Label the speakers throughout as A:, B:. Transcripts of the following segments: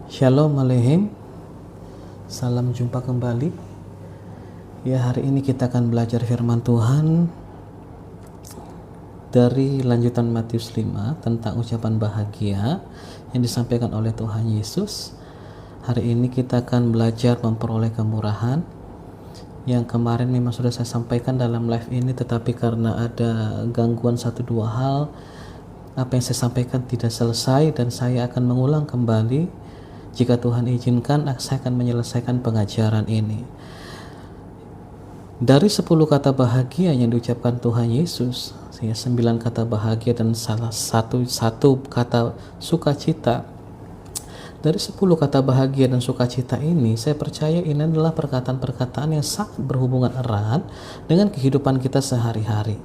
A: Shalom Aleichem, salam jumpa kembali. Ya, hari ini kita akan belajar firman Tuhan dari lanjutan Matius 5 tentang ucapan bahagia yang disampaikan oleh Tuhan Yesus. Hari ini kita akan belajar memperoleh kemurahan yang kemarin memang sudah saya sampaikan dalam live ini, tetapi karena ada gangguan 1-2 hal, apa yang saya sampaikan tidak selesai dan saya akan mengulang kembali. Jika Tuhan izinkan, saya akan menyelesaikan pengajaran ini. Dari 10 kata bahagia yang diucapkan Tuhan Yesus, 9 kata bahagia dan salah satu kata sukacita. Dari 10 kata bahagia dan sukacita ini, saya percaya ini adalah perkataan-perkataan yang sangat berhubungan erat dengan kehidupan kita sehari-hari.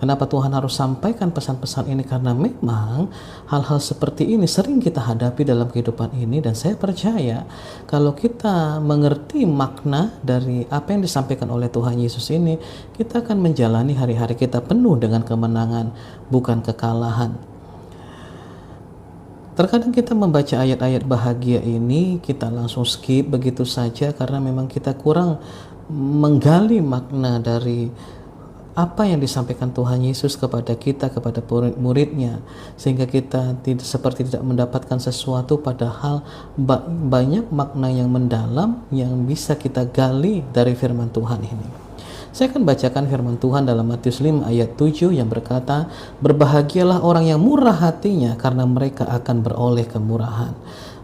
A: Kenapa Tuhan harus sampaikan pesan-pesan ini? Karena memang hal-hal seperti ini sering kita hadapi dalam kehidupan ini, dan saya percaya kalau kita mengerti makna dari apa yang disampaikan oleh Tuhan Yesus ini, kita akan menjalani hari-hari kita penuh dengan kemenangan, bukan kekalahan. Terkadang kita membaca ayat-ayat bahagia ini, kita langsung skip begitu saja karena memang kita kurang menggali makna dari apa yang disampaikan Tuhan Yesus kepada kita, kepada murid-muridnya, sehingga kita tidak mendapatkan sesuatu, padahal banyak makna yang mendalam yang bisa kita gali dari firman Tuhan ini. Saya akan bacakan firman Tuhan dalam Matius 5 ayat 7 yang berkata, "Berbahagialah orang yang murah hatinya, karena mereka akan beroleh kemurahan."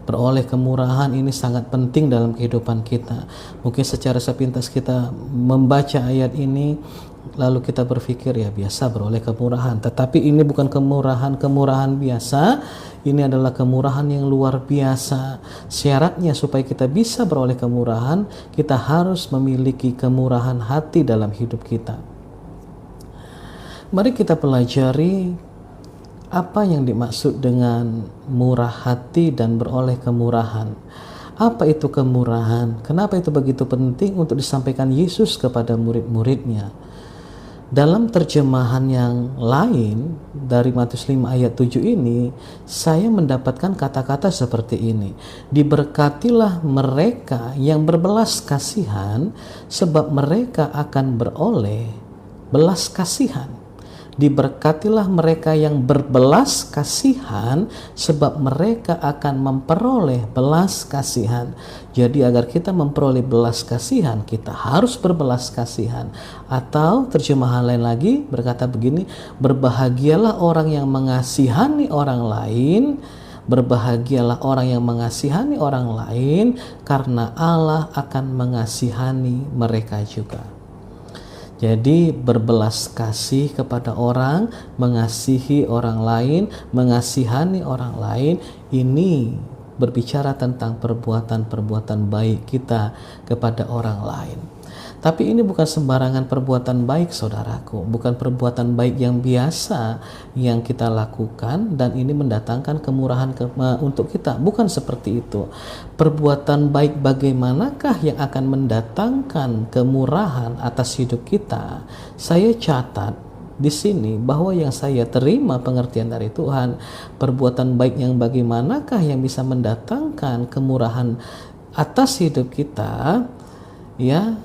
A: Beroleh kemurahan ini sangat penting dalam kehidupan kita. Mungkin secara sepintas kita membaca ayat ini, lalu kita berpikir ya biasa beroleh kemurahan. Tetapi ini bukan kemurahan biasa, ini adalah kemurahan yang luar biasa. Syaratnya supaya kita bisa beroleh kemurahan, kita harus memiliki kemurahan hati dalam hidup kita. Mari kita pelajari apa yang dimaksud dengan murah hati dan beroleh kemurahan. Apa itu kemurahan? Kenapa itu begitu penting untuk disampaikan Yesus kepada murid-muridnya? Dalam terjemahan yang lain dari Matius 5 ayat 7 ini, saya mendapatkan kata-kata seperti ini. Diberkatilah mereka yang berbelas kasihan, sebab mereka akan beroleh belas kasihan. Diberkatilah mereka yang berbelas kasihan, sebab mereka akan memperoleh belas kasihan. Jadi agar kita memperoleh belas kasihan, kita harus berbelas kasihan. Atau terjemahan lain lagi berkata begini, berbahagialah orang yang mengasihani orang lain. Berbahagialah orang yang mengasihani orang lain, karena Allah akan mengasihani mereka juga. Jadi berbelas kasih kepada orang, mengasihi orang lain, mengasihani orang lain, ini berbicara tentang perbuatan-perbuatan baik kita kepada orang lain. Tapi ini bukan sembarangan perbuatan baik, saudaraku. Bukan perbuatan baik yang biasa yang kita lakukan dan ini mendatangkan kemurahan untuk kita. Bukan seperti itu. Perbuatan baik bagaimanakah yang akan mendatangkan kemurahan atas hidup kita? Saya catat di sini bahwa yang saya terima pengertian dari Tuhan, perbuatan baik yang bagaimanakah yang bisa mendatangkan kemurahan atas hidup kita, ya,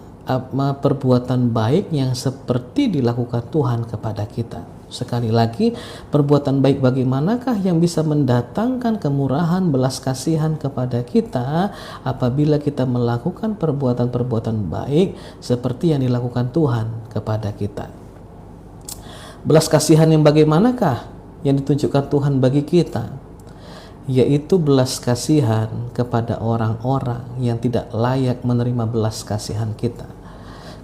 A: perbuatan baik yang seperti dilakukan Tuhan kepada kita. Sekali lagi, perbuatan baik bagaimanakah yang bisa mendatangkan kemurahan belas kasihan kepada kita apabila kita melakukan perbuatan-perbuatan baik seperti yang dilakukan Tuhan kepada kita. Belas kasihan yang bagaimanakah yang ditunjukkan Tuhan bagi kita? Yaitu belas kasihan kepada orang-orang yang tidak layak menerima belas kasihan kita.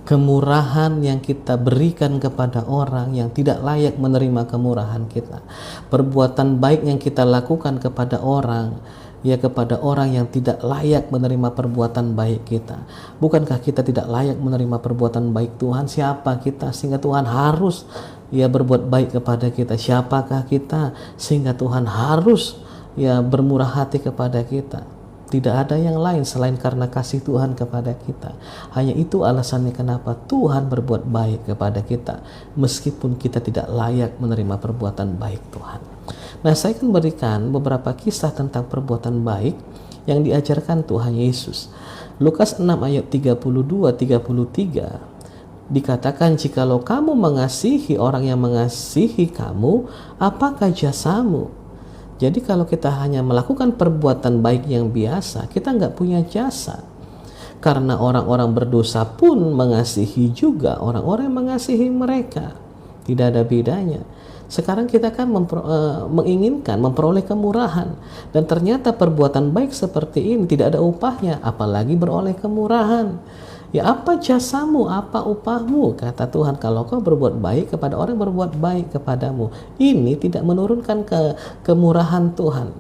A: Kemurahan yang kita berikan kepada orang yang tidak layak menerima kemurahan kita. Perbuatan baik yang kita lakukan kepada orang, ya kepada orang yang tidak layak menerima perbuatan baik kita. Bukankah kita tidak layak menerima perbuatan baik Tuhan? Siapa kita sehingga Tuhan harus ya berbuat baik kepada kita? Siapakah kita sehingga Tuhan harus ya bermurah hati kepada kita? Tidak ada yang lain selain karena kasih Tuhan kepada kita. Hanya itu alasannya kenapa Tuhan berbuat baik kepada kita, meskipun kita tidak layak menerima perbuatan baik Tuhan. Nah, saya akan berikan beberapa kisah tentang perbuatan baik yang diajarkan Tuhan Yesus. Lukas 6 ayat 32-33 dikatakan, jikalau kamu mengasihi orang yang mengasihi kamu, apakah jasamu? Jadi kalau kita hanya melakukan perbuatan baik yang biasa, kita nggak punya jasa. Karena orang-orang berdosa pun mengasihi juga orang-orang yang mengasihi mereka. Tidak ada bedanya. Sekarang kita kan menginginkan memperoleh kemurahan, dan ternyata perbuatan baik seperti ini tidak ada upahnya, apalagi beroleh kemurahan. Ya, apa jasamu, apa upahmu? Kata Tuhan, kalau kau berbuat baik kepada orang yang berbuat baik kepadamu, ini tidak menurunkan kemurahan Tuhan.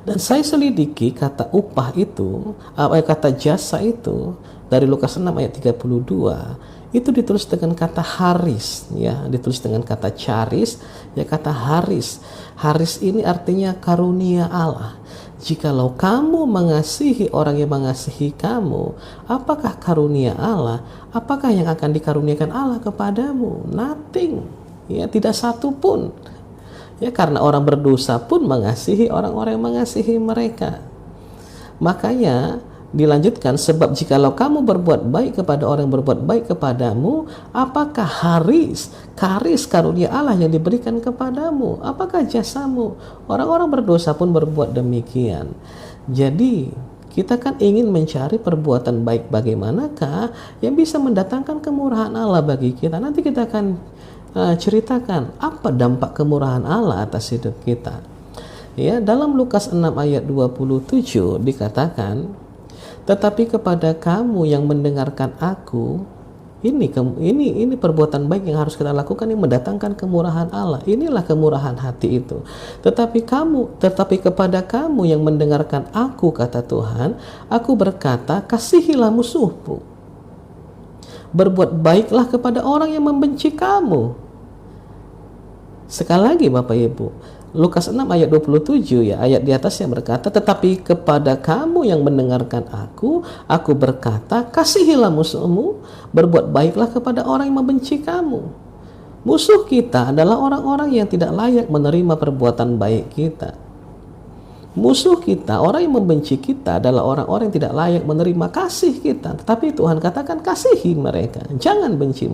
A: Dan saya selidiki kata upah itu, kata jasa itu dari Lukas 6 ayat 32, itu ditulis dengan kata haris, ya, ditulis dengan kata charis, ya, kata haris. Haris ini artinya karunia Allah. Jikalau kamu mengasihi orang yang mengasihi kamu, apakah karunia Allah? Apakah yang akan dikaruniakan Allah kepadamu? Nothing, ya, tidak satu pun. Ya, karena orang berdosa pun mengasihi orang-orang yang mengasihi mereka. Makanya dilanjutkan, sebab jikalau kamu berbuat baik kepada orang yang berbuat baik kepadamu, apakah karis karunia Allah yang diberikan kepadamu? Apakah jasamu? Orang-orang berdosa pun berbuat demikian. Jadi kita kan ingin mencari perbuatan baik bagaimanakah yang bisa mendatangkan kemurahan Allah bagi kita. Nanti kita akan ceritakan apa dampak kemurahan Allah atas hidup kita. Ya, dalam Lukas 6 ayat 27 dikatakan, tetapi kepada kamu yang mendengarkan aku, ini perbuatan baik yang harus kita lakukan yang mendatangkan kemurahan Allah. Inilah kemurahan hati itu. Tetapi kepada kamu yang mendengarkan aku, kata Tuhan, aku berkata, kasihilah musuhmu. Berbuat baiklah kepada orang yang membenci kamu. Sekali lagi Bapak Ibu, Lukas 6 ayat 27, ya, ayat di atas yang berkata, tetapi kepada kamu yang mendengarkan aku berkata, kasihilah musuhmu, berbuat baiklah kepada orang yang membenci kamu. Musuh kita adalah orang-orang yang tidak layak menerima perbuatan baik kita. Musuh kita, orang yang membenci kita adalah orang-orang yang tidak layak menerima kasih kita. Tetapi Tuhan katakan, kasihi mereka, jangan benci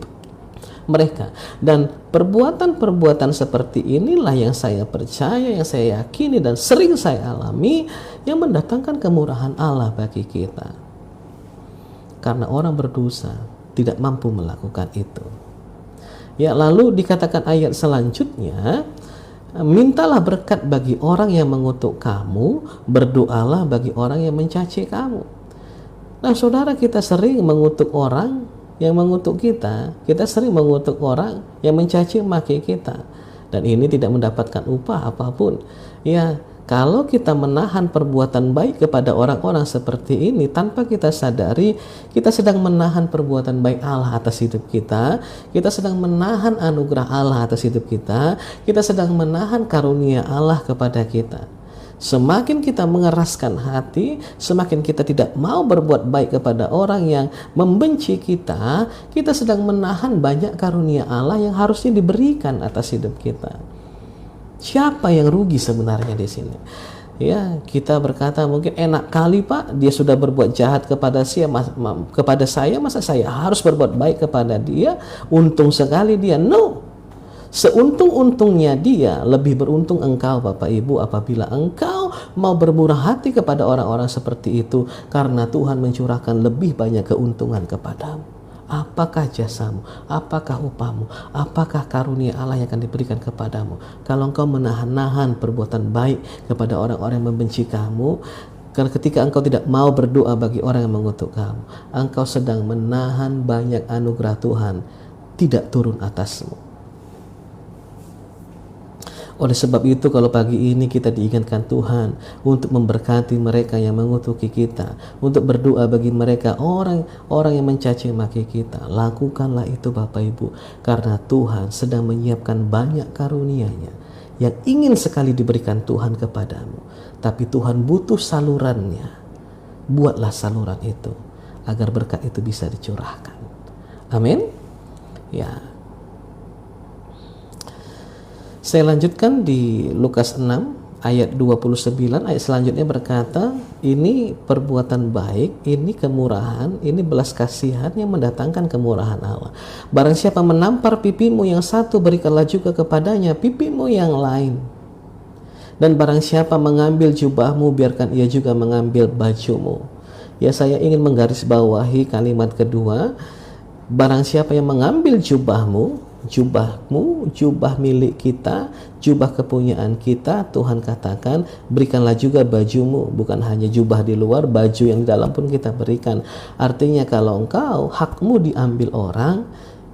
A: mereka. Dan perbuatan-perbuatan seperti inilah yang saya percaya, yang saya yakini dan sering saya alami, yang mendatangkan kemurahan Allah bagi kita. Karena orang berdosa tidak mampu melakukan itu. Ya, lalu dikatakan ayat selanjutnya, mintalah berkat bagi orang yang mengutuk kamu, berdoalah bagi orang yang mencaci kamu. Nah, saudara, kita sering mengutuk orang yang mengutuk kita sering mengutuk orang yang mencaci maki kita, dan ini tidak mendapatkan upah apapun. Ya, kalau kita menahan perbuatan baik kepada orang-orang seperti ini tanpa kita sadari, kita sedang menahan perbuatan baik Allah atas hidup kita sedang menahan anugerah Allah atas hidup kita sedang menahan karunia Allah kepada kita. Semakin kita mengeraskan hati, semakin kita tidak mau berbuat baik kepada orang yang membenci kita sedang menahan banyak karunia Allah yang harusnya diberikan atas hidup kita. Siapa yang rugi sebenarnya di sini? Ya, kita berkata mungkin enak kali Pak, dia sudah berbuat jahat kepada saya, masa saya harus berbuat baik kepada dia? Untung sekali dia. No. Seuntung-untungnya dia, lebih beruntung engkau Bapak Ibu apabila engkau mau bermurah hati kepada orang-orang seperti itu, karena Tuhan mencurahkan lebih banyak keuntungan kepadamu. Apakah jasamu? Apakah upahmu? Apakah karunia Allah yang akan diberikan kepadamu? Kalau engkau menahan-nahan perbuatan baik kepada orang-orang yang membenci kamu, karena ketika engkau tidak mau berdoa bagi orang yang mengutuk kamu, engkau sedang menahan banyak anugerah Tuhan tidak turun atasmu. Oleh sebab itu, kalau pagi ini kita diingatkan Tuhan untuk memberkati mereka yang mengutuki kita, untuk berdoa bagi mereka orang yang mencaci maki kita, lakukanlah itu Bapak Ibu, karena Tuhan sedang menyiapkan banyak karunia-Nya yang ingin sekali diberikan Tuhan kepadamu. Tapi Tuhan butuh salurannya. Buatlah saluran itu agar berkat itu bisa dicurahkan. Amin. Ya. Saya lanjutkan di Lukas 6 ayat 29, ayat selanjutnya berkata, ini perbuatan baik, ini kemurahan, ini belas kasihan yang mendatangkan kemurahan Allah. Barang siapa menampar pipimu yang satu, berikanlah juga kepadanya pipimu yang lain. Dan barang siapa mengambil jubahmu, biarkan ia juga mengambil bajumu. Ya, saya ingin menggarisbawahi kalimat kedua. Barang siapa yang mengambil jubahmu, jubah milik kita, jubah kepunyaan kita, Tuhan katakan, berikanlah juga bajumu. Bukan hanya jubah di luar, baju yang di dalam pun kita berikan. Artinya kalau engkau hakmu diambil orang,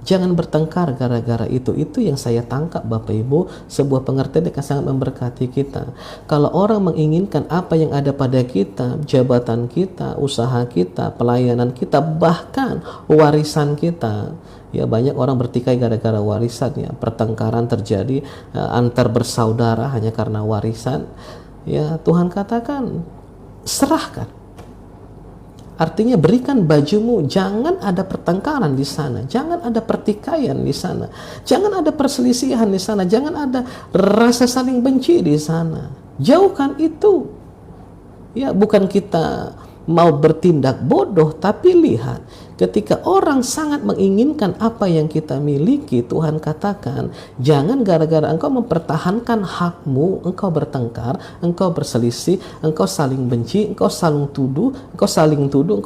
A: jangan bertengkar gara-gara itu. Itu yang saya tangkap Bapak Ibu, sebuah pengertian yang sangat memberkati kita. Kalau orang menginginkan apa yang ada pada kita, jabatan kita, usaha kita, pelayanan kita, bahkan warisan kita, ya banyak orang bertikai gara-gara warisan, ya pertengkaran terjadi antar bersaudara hanya karena warisan. Ya, Tuhan katakan serahkan. Artinya berikan bajumu, jangan ada pertengkaran di sana, jangan ada pertikaian di sana, jangan ada perselisihan di sana, jangan ada rasa saling benci di sana. Jauhkan itu. Ya, bukan kita mau bertindak bodoh, tapi lihat, ketika orang sangat menginginkan apa yang kita miliki, Tuhan katakan, jangan gara-gara engkau mempertahankan hakmu, engkau bertengkar, engkau berselisih, engkau saling benci, engkau saling tuduh, engkau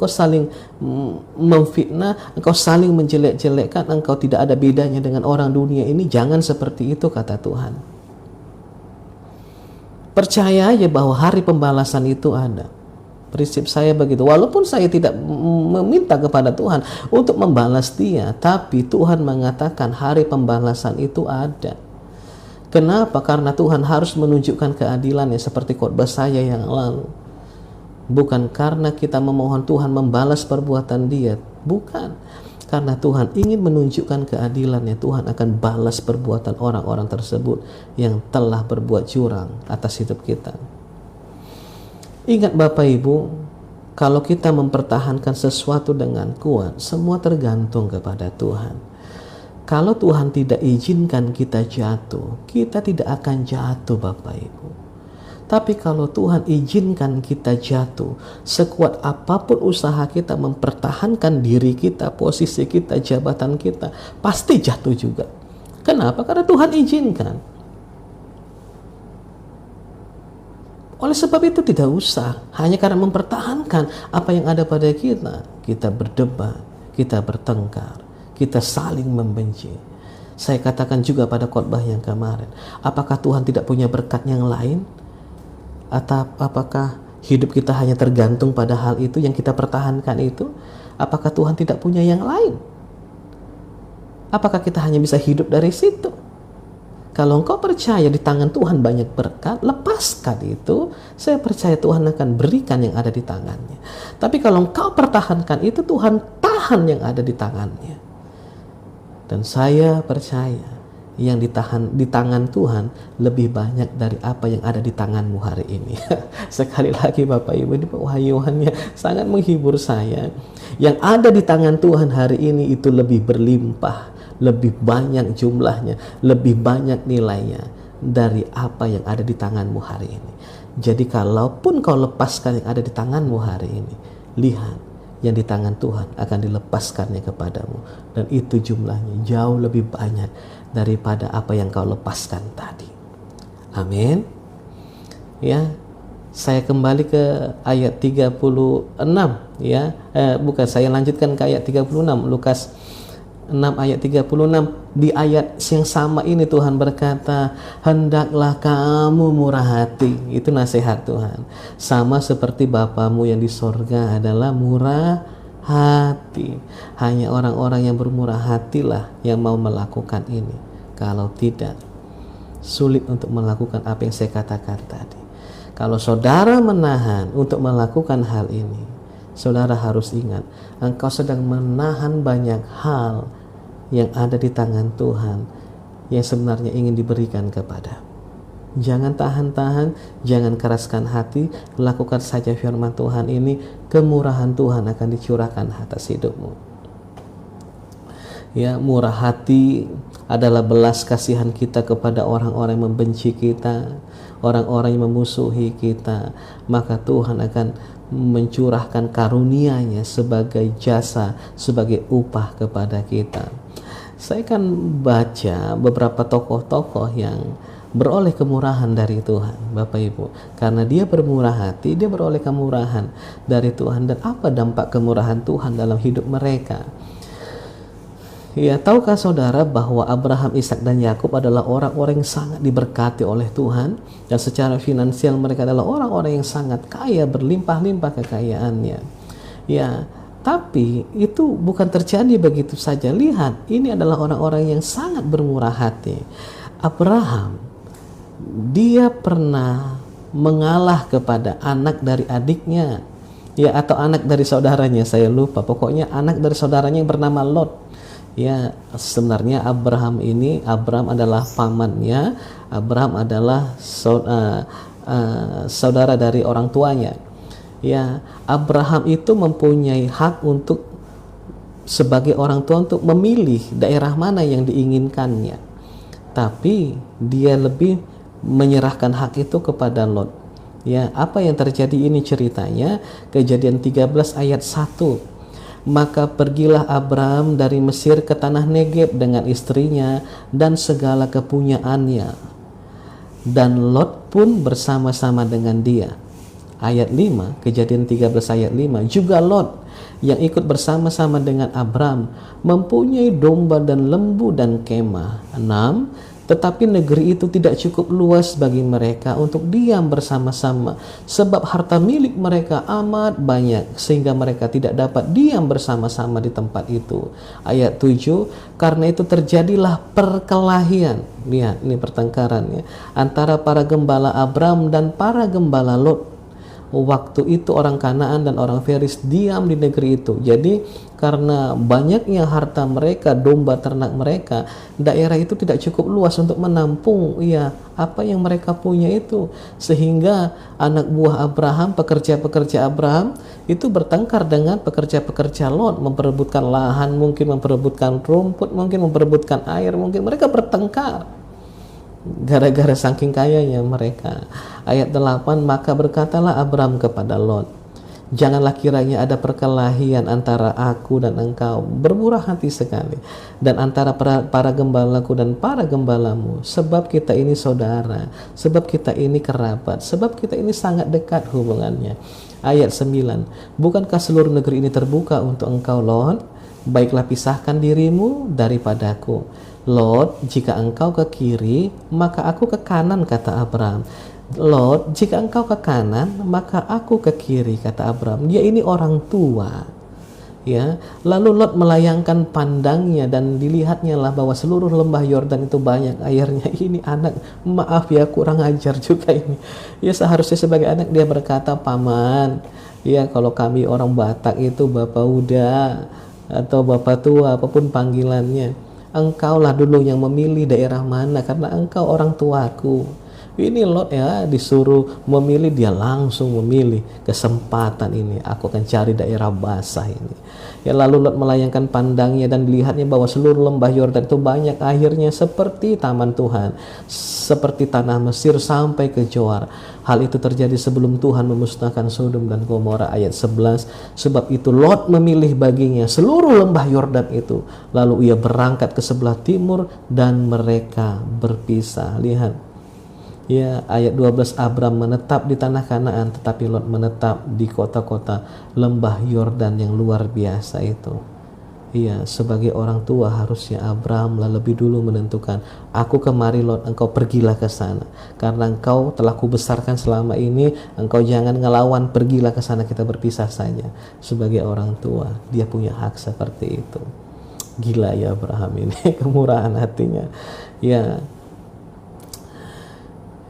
A: saling memfitnah, engkau saling menjelek-jelekkan, engkau tidak ada bedanya dengan orang dunia ini. Jangan seperti itu, kata Tuhan. Percaya aja bahwa hari pembalasan itu ada. Prinsip saya begitu. Walaupun saya tidak meminta kepada Tuhan untuk membalas dia, tapi Tuhan mengatakan hari pembalasan itu ada. Kenapa? Karena Tuhan harus menunjukkan keadilannya, seperti khotbah saya yang lalu. Bukan karena kita memohon Tuhan membalas perbuatan dia, bukan. Karena Tuhan ingin menunjukkan keadilannya, Tuhan akan balas perbuatan orang-orang tersebut yang telah berbuat curang atas hidup kita. Ingat Bapak Ibu, kalau kita mempertahankan sesuatu dengan kuat, semua tergantung kepada Tuhan. Kalau Tuhan tidak izinkan kita jatuh, kita tidak akan jatuh Bapak Ibu. Tapi kalau Tuhan izinkan kita jatuh, sekuat apapun usaha kita mempertahankan diri kita, posisi kita, jabatan kita, pasti jatuh juga. Kenapa? Karena Tuhan izinkan. Oleh sebab itu tidak usah hanya karena mempertahankan apa yang ada pada kita, kita berdebat, kita bertengkar, kita saling membenci. Saya katakan juga pada khotbah yang kemarin, apakah Tuhan tidak punya berkat yang lain? Atau apakah hidup kita hanya tergantung pada hal itu yang kita pertahankan itu? Apakah Tuhan tidak punya yang lain? Apakah kita hanya bisa hidup dari situ? Kalau engkau percaya di tangan Tuhan banyak berkat, lepaskan itu. Saya percaya Tuhan akan berikan yang ada di tangannya. Tapi kalau engkau pertahankan itu, Tuhan tahan yang ada di tangannya. Dan saya percaya yang ditahan di tangan Tuhan lebih banyak dari apa yang ada di tanganmu hari ini. Sekali lagi Bapak Ibu, ini pewahyuannya sangat menghibur saya. Yang ada di tangan Tuhan hari ini itu lebih berlimpah, lebih banyak jumlahnya, lebih banyak nilainya dari apa yang ada di tanganmu hari ini. Jadi kalaupun kau lepaskan yang ada di tanganmu hari ini, lihat yang di tangan Tuhan akan dilepaskannya kepadamu, dan itu jumlahnya jauh lebih banyak daripada apa yang kau lepaskan tadi. Amin. Ya, saya kembali ke ayat 36 ya. Saya lanjutkan ke ayat 36, Lukas 6 ayat 36. Di ayat yang sama ini Tuhan berkata, hendaklah kamu murah hati. Itu nasihat Tuhan. Sama seperti Bapamu yang di sorga adalah murah hati. Hanya orang-orang yang bermurah hatilah yang mau melakukan ini. Kalau tidak, sulit untuk melakukan apa yang saya katakan tadi. Kalau saudara menahan untuk melakukan hal ini, saudara harus ingat, engkau sedang menahan banyak hal yang ada di tangan Tuhan yang sebenarnya ingin diberikan kepada. Jangan tahan-tahan, jangan keraskan hati, lakukan saja firman Tuhan ini, kemurahan Tuhan akan dicurahkan atas hidupmu. Ya, murah hati adalah belas kasihan kita kepada orang-orang yang membenci kita, orang-orang yang memusuhi kita, maka Tuhan akan mencurahkan karunia-Nya sebagai jasa, sebagai upah kepada kita. Saya akan baca beberapa tokoh-tokoh yang beroleh kemurahan dari Tuhan, Bapak Ibu. Karena dia bermurah hati, dia beroleh kemurahan dari Tuhan. Dan apa dampak kemurahan Tuhan dalam hidup mereka? Ya, tahukah saudara bahwa Abraham, Ishak dan Yakub adalah orang-orang yang sangat diberkati oleh Tuhan, dan secara finansial mereka adalah orang-orang yang sangat kaya, berlimpah-limpah kekayaannya. Ya, tapi itu bukan terjadi begitu saja. Lihat, ini adalah orang-orang yang sangat bermurah hati. Abraham, dia pernah mengalah kepada anak dari adiknya, ya, atau anak dari saudaranya, saya lupa. Pokoknya anak dari saudaranya yang bernama Lot. Ya, sebenarnya Abraham adalah pamannya. Abraham adalah saudara dari orang tuanya. Ya, Abraham itu mempunyai hak untuk sebagai orang tua untuk memilih daerah mana yang diinginkannya. Tapi dia lebih menyerahkan hak itu kepada Lot. Ya, apa yang terjadi ini ceritanya, Kejadian 13 ayat 1. Maka pergilah Abraham dari Mesir ke tanah Negeb dengan istrinya dan segala kepunyaannya, dan Lot pun bersama-sama dengan dia. Ayat 5, Kejadian 13 ayat 5. Juga Lot yang ikut bersama-sama dengan Abraham mempunyai domba dan lembu dan kemah. 6. Tetapi negeri itu tidak cukup luas bagi mereka untuk diam bersama-sama, sebab harta milik mereka amat banyak, sehingga mereka tidak dapat diam bersama-sama di tempat itu. Ayat 7, karena itu terjadilah perkelahian. Lihat, ini pertengkarannya antara para gembala Abraham dan para gembala Lot. Waktu itu orang Kanaan dan orang Feris diam di negeri itu. Jadi karena banyaknya harta mereka, domba ternak mereka, daerah itu tidak cukup luas untuk menampung apa yang mereka punya itu. Sehingga anak buah Abraham, pekerja-pekerja Abraham itu bertengkar dengan pekerja-pekerja Lot, memperebutkan lahan, mungkin memperebutkan rumput, mungkin memperebutkan air, mungkin mereka bertengkar gara-gara saking kayanya mereka. Ayat 8, maka berkatalah Abraham kepada Lot, janganlah kiranya ada perkelahian antara aku dan engkau, bermurah hati sekali, dan antara para gembalaku dan para gembalamu, sebab kita ini saudara, sebab kita ini kerabat, sebab kita ini sangat dekat hubungannya. Ayat 9, bukankah seluruh negeri ini terbuka untuk engkau, Lot? Baiklah pisahkan dirimu daripadaku. Lot, jika engkau ke kiri, maka aku ke kanan, kata Abraham. Lot, jika engkau ke kanan, maka aku ke kiri, kata Abraham. Dia ini orang tua. Ya, lalu Lot melayangkan pandangnya dan dilihatnya lah bahwa seluruh lembah Yordan itu banyak airnya. Ini anak, maaf ya, kurang ajar juga ini. Ya, seharusnya sebagai anak dia berkata, paman, ya kalau kami orang Batak itu bapak udah atau bapak tua, apapun panggilannya, engkaulah dulu yang memilih daerah mana, karena engkau orang tuaku. Ini Lot ya disuruh memilih, dia langsung memilih kesempatan ini, aku akan cari daerah basah ini. Ya, lalu Lot melayangkan pandangnya dan dilihatnya bahwa seluruh lembah Yordan itu banyak airnya seperti taman Tuhan, seperti tanah Mesir sampai ke Zoar. Hal itu terjadi sebelum Tuhan memusnahkan Sodom dan Gomora. Ayat 11, sebab itu Lot memilih baginya seluruh lembah Yordan itu, lalu ia berangkat ke sebelah timur dan mereka berpisah. Lihat ya, ayat 12, Abram menetap di tanah Kanaan, tetapi Lot menetap di kota-kota lembah Yordan yang luar biasa itu. Iya, sebagai orang tua harusnya Abram lebih dulu menentukan, aku kemari Lot, engkau pergilah ke sana, karena engkau telah kubesarkan selama ini, engkau jangan ngelawan, pergilah ke sana, kita berpisah saja. Sebagai orang tua dia punya hak seperti itu. Gila ya Abraham ini kemurahan hatinya. Ya,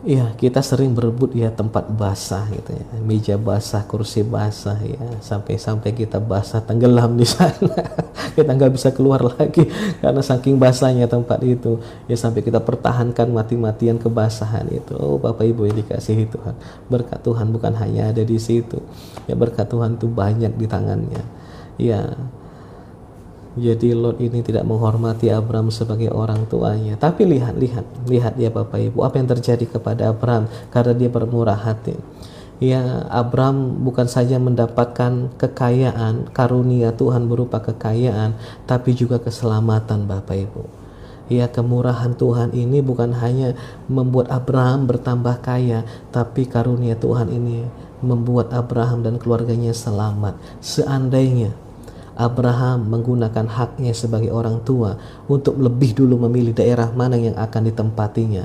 A: iya, kita sering berebut ya tempat basah gitu ya, meja basah, kursi basah ya, sampai kita basah tenggelam di sana. Kita nggak bisa keluar lagi karena saking basahnya tempat itu ya, sampai kita pertahankan mati-matian kebasahan itu. Oh Bapak Ibu yang dikasihi Tuhan, berkat Tuhan bukan hanya ada di situ ya, berkat Tuhan itu banyak di tangannya ya. Jadi Lot ini tidak menghormati Abram sebagai orang tuanya. Tapi lihat ya Bapak Ibu, apa yang terjadi kepada Abram karena dia bermurah hati. Ya, Abram bukan saja mendapatkan kekayaan, karunia Tuhan berupa kekayaan, tapi juga keselamatan Bapak Ibu. Ya, kemurahan Tuhan ini bukan hanya membuat Abraham bertambah kaya, tapi karunia Tuhan ini membuat Abraham dan keluarganya selamat. Seandainya Abraham menggunakan haknya sebagai orang tua untuk lebih dulu memilih daerah mana yang akan ditempatinya.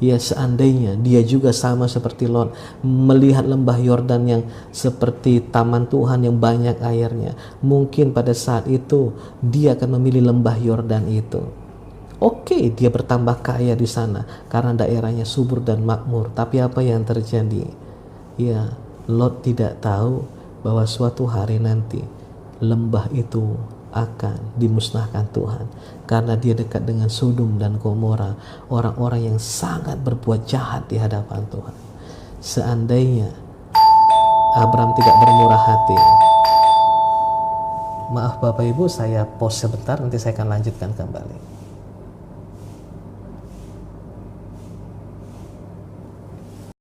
A: Ya, seandainya dia juga sama seperti Lot, melihat lembah Yordan yang seperti taman Tuhan yang banyak airnya, mungkin pada saat itu dia akan memilih lembah Yordan itu. Oke, dia bertambah kaya di sana karena daerahnya subur dan makmur. Tapi apa yang terjadi? Ya, Lot tidak tahu bahwa suatu hari nanti lembah itu akan dimusnahkan Tuhan karena dia dekat dengan Sodom dan Gomora, orang-orang yang sangat berbuat jahat di hadapan Tuhan. Seandainya Abram tidak bermurah hati, maaf Bapak Ibu, saya pause sebentar, nanti saya akan lanjutkan kembali.